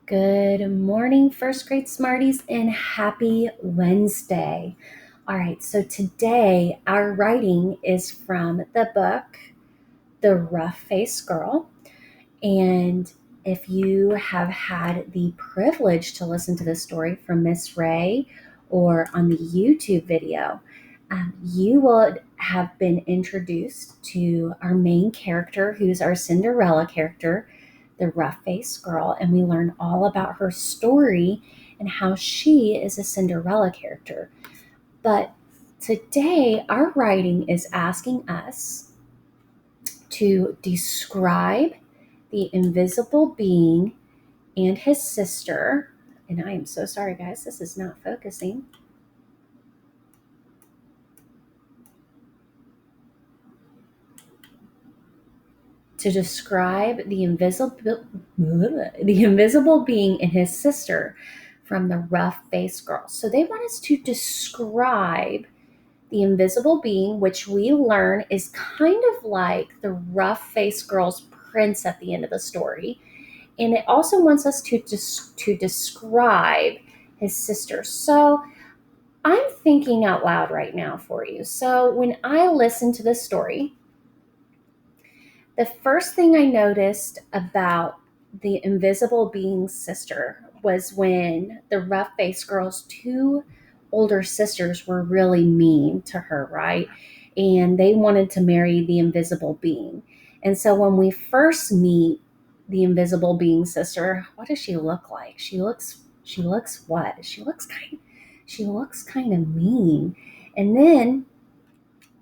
Good morning, first grade Smarties, and happy Wednesday. All right, so today our writing is from the book, The Rough Faced Girl. And if you have had the privilege to listen to this story from Miss Ray or on the YouTube video, you would have been introduced to our main character, who's our Cinderella character, the rough faced girl, and we learn all about her story and how she is a Cinderella character. But today, our writing is asking us to describe the invisible being and his sister. And I am so sorry, guys, this is not focusing. To describe the invisible being and his sister from the rough faced girl. So they want us to describe the invisible being, which we learn is kind of like the rough faced girl's prince at the end of the story. And it also wants us to describe his sister. So I'm thinking out loud right now for you. So when I listen to this story, the first thing I noticed about the invisible being's sister was when the rough faced girl's two older sisters were really mean to her, right? And they wanted to marry the invisible being. And so when we first meet the invisible being's sister, what does she look like? She looks what? She looks kind of mean. And then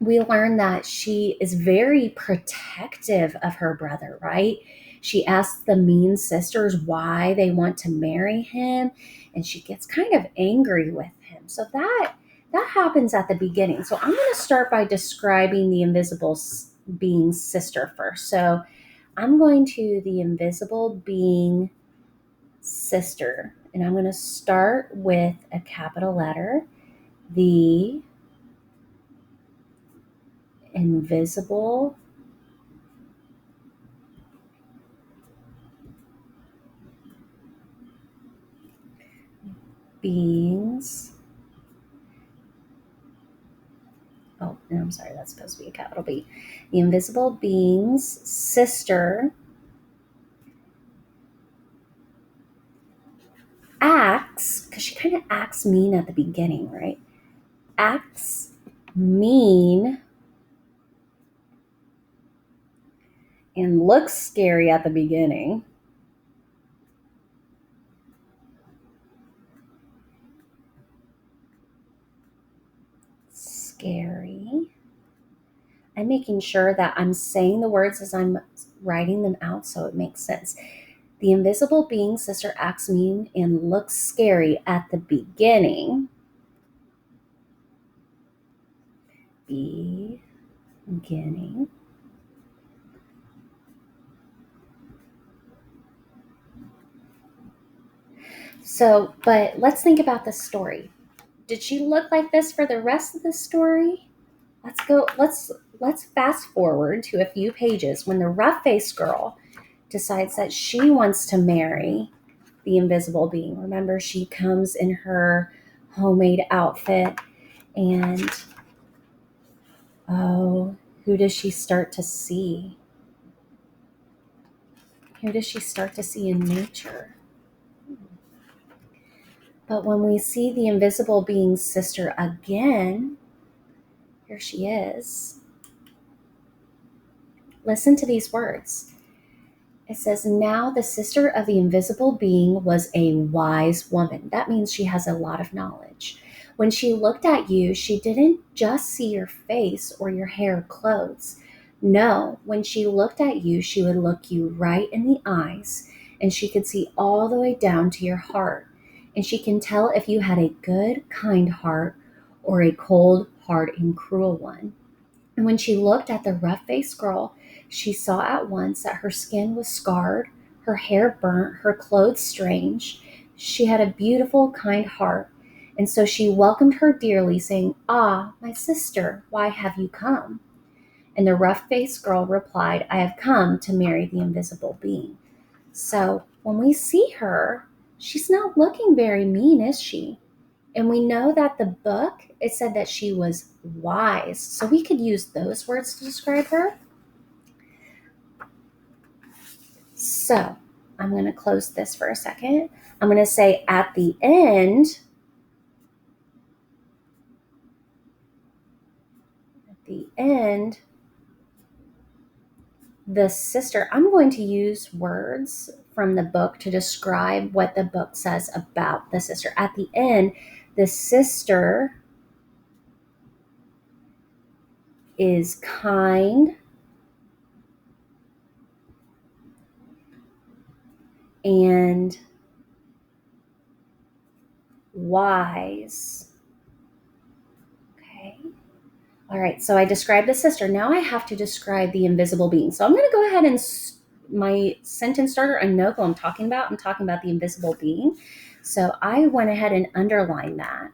we learn that she is very protective of her brother, right? She asks the mean sisters why they want to marry him, and she gets kind of angry with him. So that happens at the beginning. So I'm going to start by describing the invisible being's sister first. So I'm going to the invisible being sister, and I'm going to start with a capital letter, the invisible beings. Oh, no, I'm sorry, that's supposed to be a capital B. The invisible being's sister acts, because she kind of acts mean at the beginning, right? Acts mean and looks scary at the beginning. Scary. I'm making sure that I'm saying the words as I'm writing them out so it makes sense. The invisible being's sister acts mean and looks scary at the beginning. Beginning. So, but let's think about the story. Did she look like this for the rest of the story? Let's fast forward to a few pages when the rough-faced girl decides that she wants to marry the invisible being. Remember, she comes in her homemade outfit, and oh, who does she start to see? Who does she start to see in nature? But when we see the invisible being's sister again, here she is. Listen to these words. It says, now the sister of the invisible being was a wise woman. That means she has a lot of knowledge. When she looked at you, she didn't just see your face or your hair or clothes. No, when she looked at you, she would look you right in the eyes, and she could see all the way down to your heart. And she can tell if you had a good, kind heart or a cold, hard, and cruel one. And when she looked at the rough faced girl, she saw at once that her skin was scarred, her hair burnt, her clothes strange. She had a beautiful, kind heart. And so she welcomed her dearly, saying, ah, my sister, why have you come? And the rough faced girl replied, I have come to marry the invisible being. So when we see her, she's not looking very mean, is she? And we know that the book, it said that she was wise. So we could use those words to describe her. So I'm going to close this for a second. I'm going to say at the end, the sister, I'm going to use words from the book to describe what the book says about the sister. At the end, the sister is kind and wise. Okay. All right. So I described the sister. Now I have to describe the invisible being. So I'm going to go ahead and my sentence starter, I know who I'm talking about. I'm talking about the invisible being. So I went ahead and underlined that.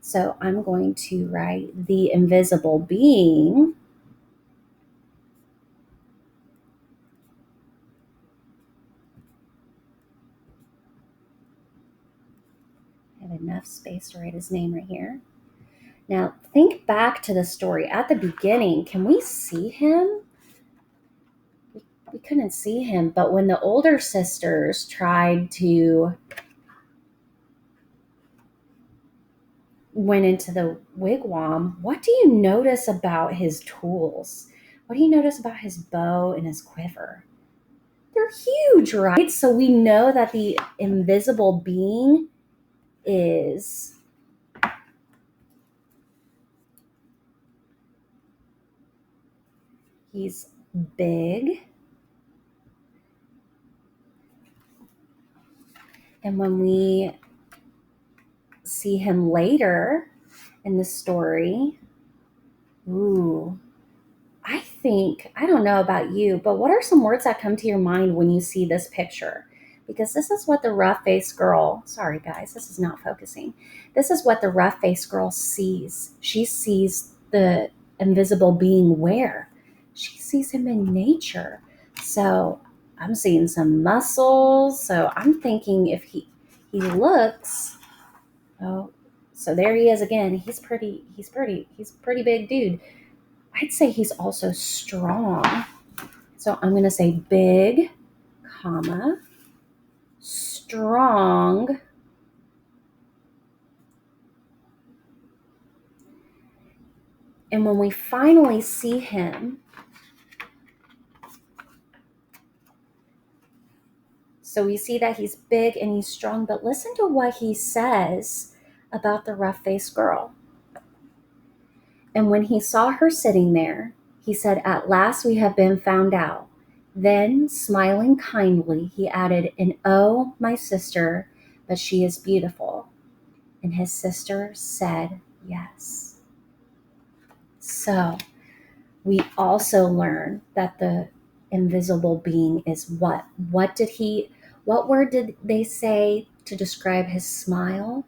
So I'm going to write the invisible being I have enough space to write his name right here. Now think back to the story at the beginning. Can we see him? We couldn't see him, but when the older sisters tried to went into the wigwam, what do you notice about his tools? What do you notice about his bow and his quiver? They're huge, right? So we know that the invisible being is he's big. And when we see him later in the story, ooh, I don't know about you, but what are some words that come to your mind when you see this picture? Because this is what the rough-faced girl, sorry guys, this is not focusing. This is what the rough-faced girl sees. She sees the invisible being where? She sees him in nature. So I'm seeing some muscles. So I'm thinking if he looks, oh, so there he is again. He's pretty big dude. I'd say he's also strong. So I'm going to say big, comma, strong. And when we finally see him, so we see that he's big and he's strong, but listen to what he says about the rough-faced girl. And when he saw her sitting there, he said, "At last we have been found out." Then, smiling kindly, he added, "And oh, my sister, but she is beautiful." And his sister said, "Yes." So, we also learn that the invisible being is what? What word did they say to describe his smile?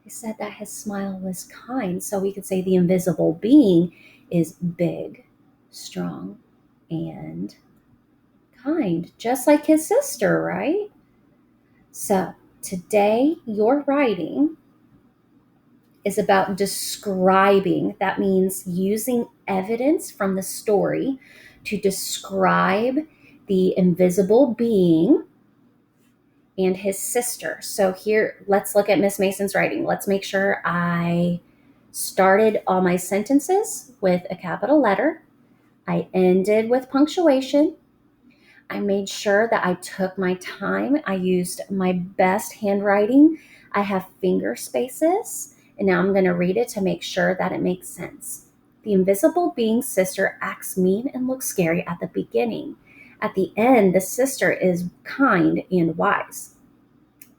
They said that his smile was kind. So we could say the invisible being is big, strong, and kind, just like his sister, right? So today, your writing is about describing. That means using evidence from the story to describe the invisible being and his sister. So here, let's look at Miss Mason's writing. Let's make sure I started all my sentences with a capital letter. I ended with punctuation. I made sure that I took my time. I used my best handwriting. I have finger spaces. And now I'm going to read it to make sure that it makes sense. The invisible being's sister acts mean and looks scary at the beginning. At the end, the sister is kind and wise.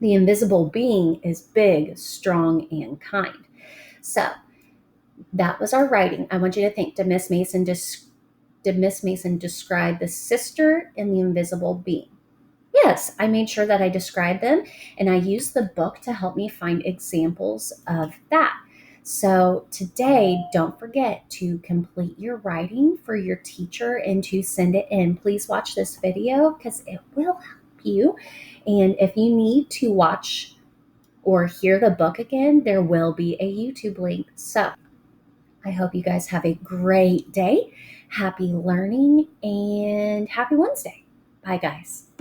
The invisible being is big, strong, and kind. So that was our writing. I want you to think, did Miss Mason describe the sister and the invisible being? Yes, I made sure that I described them, and I used the book to help me find examples of that. So today, don't forget to complete your writing for your teacher and to send it in. Please watch this video because it will help you. And if you need to watch or hear the book again, there will be a YouTube link. So I hope you guys have a great day. Happy learning and happy Wednesday. Bye, guys.